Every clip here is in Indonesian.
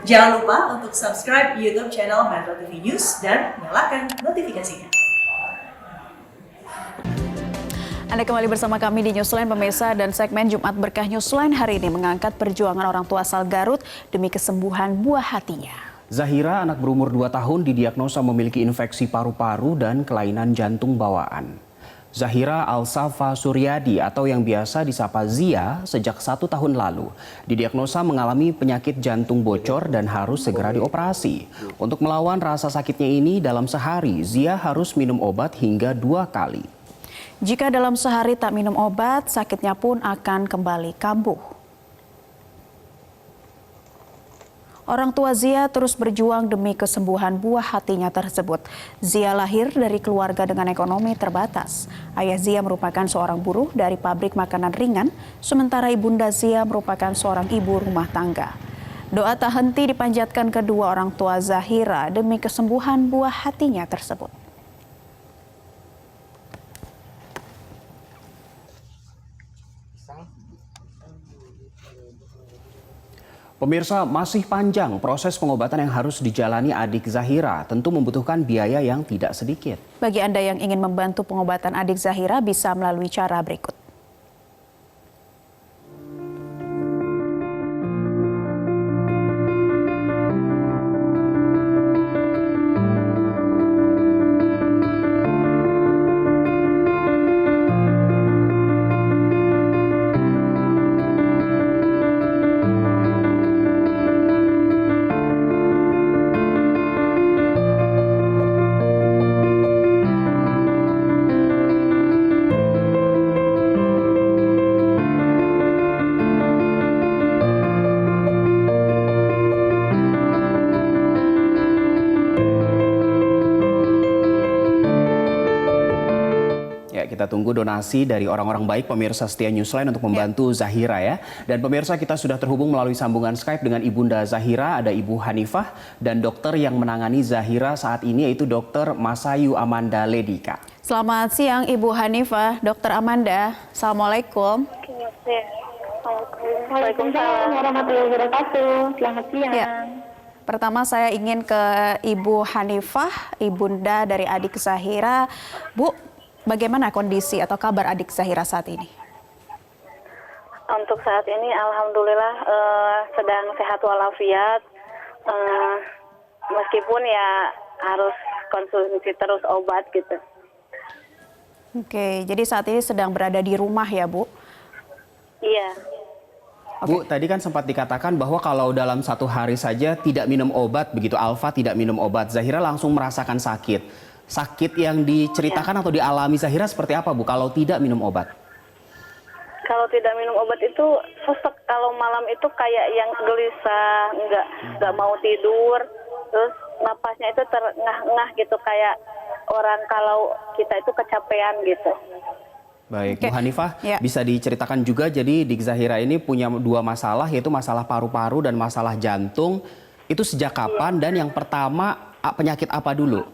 Jangan lupa untuk subscribe YouTube channel Metro TV News dan nyalakan notifikasinya. Anda kembali bersama kami di Newsline Pemirsa, dan segmen Jumat Berkah Newsline hari ini mengangkat perjuangan orang tua asal Garut demi kesembuhan buah hatinya. Zahira, anak berumur 2 tahun, didiagnosa memiliki infeksi paru-paru dan kelainan jantung bawaan. Zahira Alsafa Suryadi atau yang biasa disapa Zia sejak 1 tahun lalu didiagnosa mengalami penyakit jantung bocor dan harus segera dioperasi. Untuk melawan rasa sakitnya ini, dalam sehari Zia harus minum obat hingga 2 kali. Jika dalam sehari tak minum obat, sakitnya pun akan kembali kambuh. Orang tua Zia terus berjuang demi kesembuhan buah hatinya tersebut. Zia lahir dari keluarga dengan ekonomi terbatas. Ayah Zia merupakan seorang buruh dari pabrik makanan ringan, sementara ibunda Zia merupakan seorang ibu rumah tangga. Doa tak henti dipanjatkan kedua orang tua Zahira demi kesembuhan buah hatinya tersebut. Pemirsa, masih panjang proses pengobatan yang harus dijalani adik Zahira, tentu membutuhkan biaya yang tidak sedikit. Bagi Anda yang ingin membantu pengobatan adik Zahira bisa melalui cara berikut. Kita tunggu donasi dari orang-orang baik pemirsa setia Newsline untuk membantu Zahira ya. Dan pemirsa, kita sudah terhubung melalui sambungan Skype dengan Ibunda Zahira, ada Ibu Hanifah, dan dokter yang menangani Zahira saat ini yaitu Dr. Masayu Amanda Ledika. Selamat siang Ibu Hanifah, Dr. Amanda. Assalamualaikum. Waalaikumsalam warahmatullahi wabarakatuh. Selamat siang. Ya. Pertama saya ingin ke Ibu Hanifah, ibunda dari adik Zahira. Bu, bagaimana kondisi atau kabar adik Zahira saat ini? Untuk saat ini alhamdulillah sedang sehat walafiat. Meskipun ya harus konsumsi terus obat gitu. Oke, jadi saat ini sedang berada di rumah ya, Bu? Iya. Bu, tadi kan sempat dikatakan bahwa kalau dalam 1 hari saja tidak minum obat, begitu Alfa tidak minum obat, Zahira langsung merasakan sakit. Sakit yang diceritakan atau dialami Zahira seperti apa, Bu, kalau tidak minum obat? Kalau tidak minum obat itu sesek, kalau malam itu kayak yang gelisah, nggak mau tidur, terus napasnya itu terengah-engah gitu, kayak orang kalau kita itu kecapean gitu. Baik, Oke. Bu Hanifah, Ya. bisa diceritakan juga, jadi Dik Zahira ini punya 2 masalah, yaitu masalah paru-paru dan masalah jantung. Itu sejak kapan dan yang pertama penyakit apa dulu?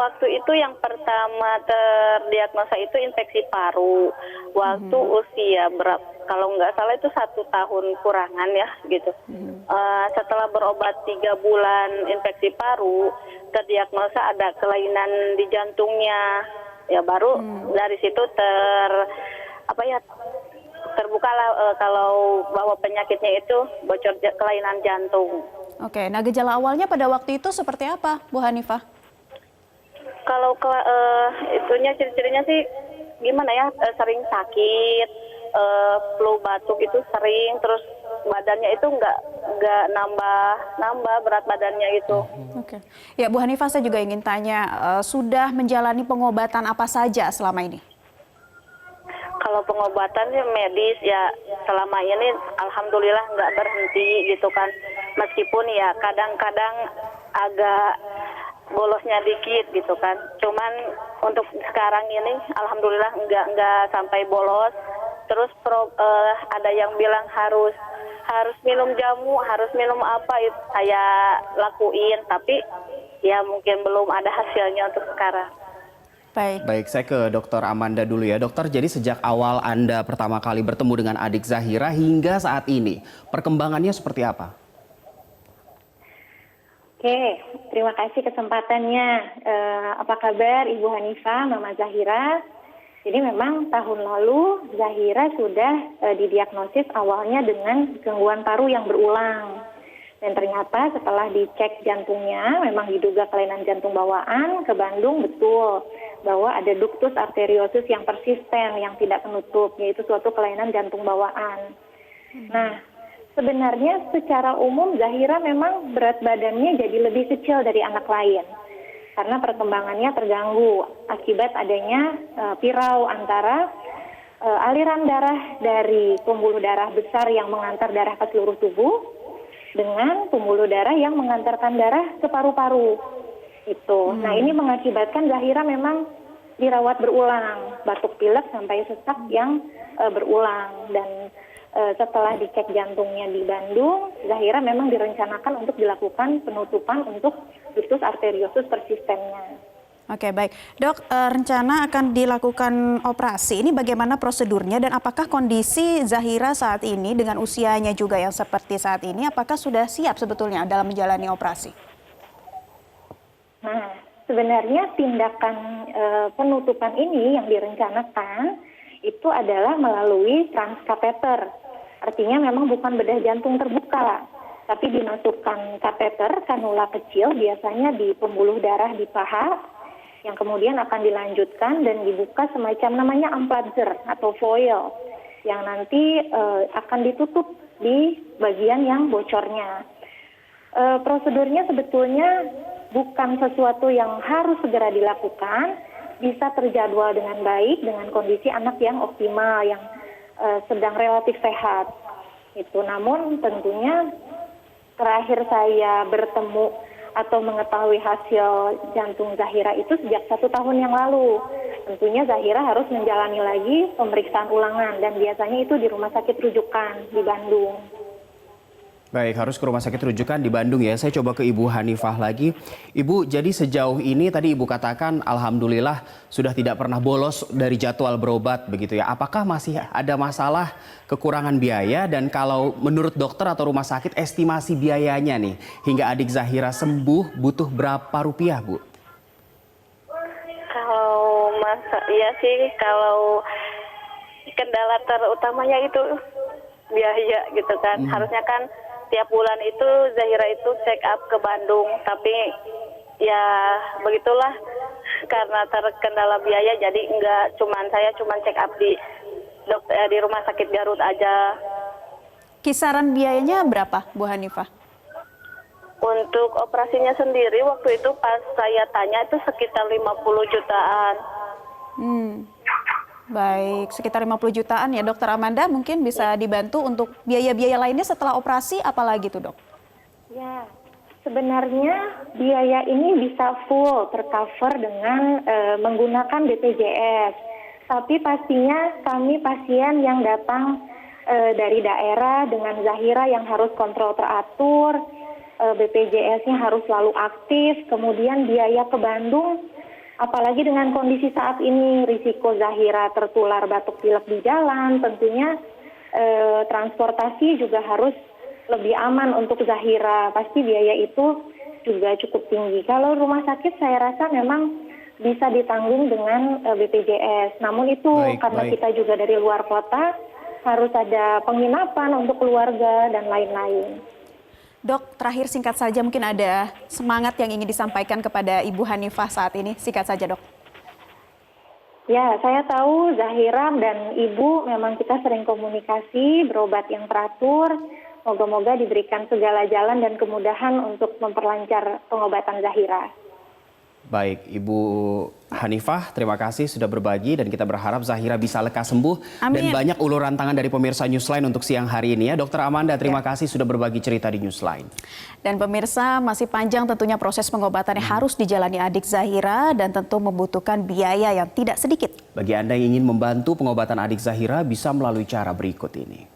Waktu itu yang pertama terdiagnosa itu infeksi paru. Waktu usia kalau nggak salah itu 1 tahun kurangan ya gitu. Setelah berobat 3 bulan infeksi paru, terdiagnosa ada kelainan di jantungnya. Ya baru dari situ terbukalah kalau bahwa penyakitnya itu bocor kelainan jantung. Oke, nah gejala awalnya pada waktu itu seperti apa, Bu Hanifah? Kalau itunya ciri-cirinya sih gimana ya, sering sakit, flu batuk itu sering, terus badannya itu nggak nambah berat badannya gitu. Oke, ya Bu Hanifah, saya juga ingin tanya, sudah menjalani pengobatan apa saja selama ini? Kalau pengobatannya medis ya selama ini alhamdulillah nggak berhenti gitu kan, meskipun ya kadang-kadang agak bolosnya dikit gitu kan. Cuman untuk sekarang ini alhamdulillah nggak sampai bolos. Terus ada yang bilang harus minum jamu, harus minum apa, itu saya lakuin, tapi ya mungkin belum ada hasilnya untuk sekarang. Baik, saya ke Dokter Amanda dulu ya. Dokter, jadi sejak awal Anda pertama kali bertemu dengan adik Zahira hingga saat ini, perkembangannya seperti apa? Oke, terima kasih kesempatannya. Apa kabar Ibu Hanifah, Mama Zahira? Jadi memang tahun lalu Zahira sudah didiagnosis awalnya dengan gangguan paru yang berulang. Dan ternyata setelah dicek jantungnya, memang diduga kelainan jantung bawaan ke Bandung, betul bahwa ada ductus arteriosus yang persisten, yang tidak menutup, yaitu suatu kelainan jantung bawaan. Nah, sebenarnya secara umum Zahira memang berat badannya jadi lebih kecil dari anak lain. Karena perkembangannya terganggu akibat adanya pirau antara aliran darah dari pembuluh darah besar yang mengantar darah ke seluruh tubuh dengan pembuluh darah yang mengantarkan darah ke paru-paru. Itu. Nah, ini mengakibatkan Zahira memang dirawat berulang, batuk pilek sampai sesak yang berulang. Dan setelah dicek jantungnya di Bandung, Zahira memang direncanakan untuk dilakukan penutupan untuk ductus arteriosus persistennya. Oke, baik. Dok, rencana akan dilakukan operasi. Ini bagaimana prosedurnya dan apakah kondisi Zahira saat ini dengan usianya juga yang seperti saat ini, apakah sudah siap sebetulnya dalam menjalani operasi? Nah, sebenarnya tindakan penutupan ini yang direncanakan itu adalah melalui transkateter. Artinya memang bukan bedah jantung terbuka, tapi dimasukkan kateter kanula kecil biasanya di pembuluh darah di paha, yang kemudian akan dilanjutkan dan dibuka semacam namanya amplatzer atau foil yang nanti akan ditutup di bagian yang bocornya. Prosedurnya sebetulnya bukan sesuatu yang harus segera dilakukan, bisa terjadwal dengan baik dengan kondisi anak yang optimal, yang sedang relatif sehat. Itu. Namun tentunya terakhir saya bertemu atau mengetahui hasil jantung Zahira itu sejak 1 tahun yang lalu. Tentunya Zahira harus menjalani lagi pemeriksaan ulangan dan biasanya itu di rumah sakit rujukan di Bandung. Baik, harus ke rumah sakit rujukan di Bandung ya. Saya coba ke Ibu Hanifah lagi. Ibu, jadi sejauh ini tadi Ibu katakan alhamdulillah sudah tidak pernah bolos dari jadwal berobat begitu ya. Apakah masih ada masalah kekurangan biaya dan kalau menurut dokter atau rumah sakit estimasi biayanya nih hingga adik Zahira sembuh butuh berapa rupiah, Bu? Kalau iya sih, kalau kendala terutamanya itu biaya gitu kan. Harusnya kan tiap bulan itu Zahira itu check up ke Bandung, tapi ya begitulah karena terkendala biaya jadi saya cuma check up di rumah sakit Garut aja. Kisaran biayanya berapa, Bu Hanifah? Untuk operasinya sendiri waktu itu pas saya tanya itu sekitar 50 jutaan. Baik, sekitar 50 jutaan ya. Dokter Amanda mungkin bisa dibantu untuk biaya-biaya lainnya setelah operasi apalagi tuh, Dok? Ya, sebenarnya biaya ini bisa full tercover dengan menggunakan BPJS. Tapi pastinya kami pasien yang datang dari daerah dengan Zahira yang harus kontrol teratur, BPJS-nya harus selalu aktif, kemudian biaya ke Bandung. Apalagi dengan kondisi saat ini, risiko Zahira tertular batuk pilek di jalan, tentunya transportasi juga harus lebih aman untuk Zahira. Pasti biaya itu juga cukup tinggi. Kalau rumah sakit saya rasa memang bisa ditanggung dengan BPJS. Namun itu karena kita juga dari luar kota, harus ada penginapan untuk keluarga dan lain-lain. Dok, terakhir singkat saja mungkin ada semangat yang ingin disampaikan kepada Ibu Hanifah saat ini. Singkat saja, Dok. Ya, saya tahu Zahira dan Ibu memang kita sering komunikasi, berobat yang teratur. Moga-moga diberikan segala jalan dan kemudahan untuk memperlancar pengobatan Zahira. Baik, Ibu Hanifah, terima kasih sudah berbagi dan kita berharap Zahira bisa lekas sembuh. Amin. Dan banyak uluran tangan dari pemirsa Newsline untuk siang hari ini ya. Dokter Amanda, terima kasih sudah berbagi cerita di Newsline. Dan pemirsa, masih panjang tentunya proses pengobatan yang harus dijalani adik Zahira dan tentu membutuhkan biaya yang tidak sedikit. Bagi Anda yang ingin membantu pengobatan adik Zahira bisa melalui cara berikut ini.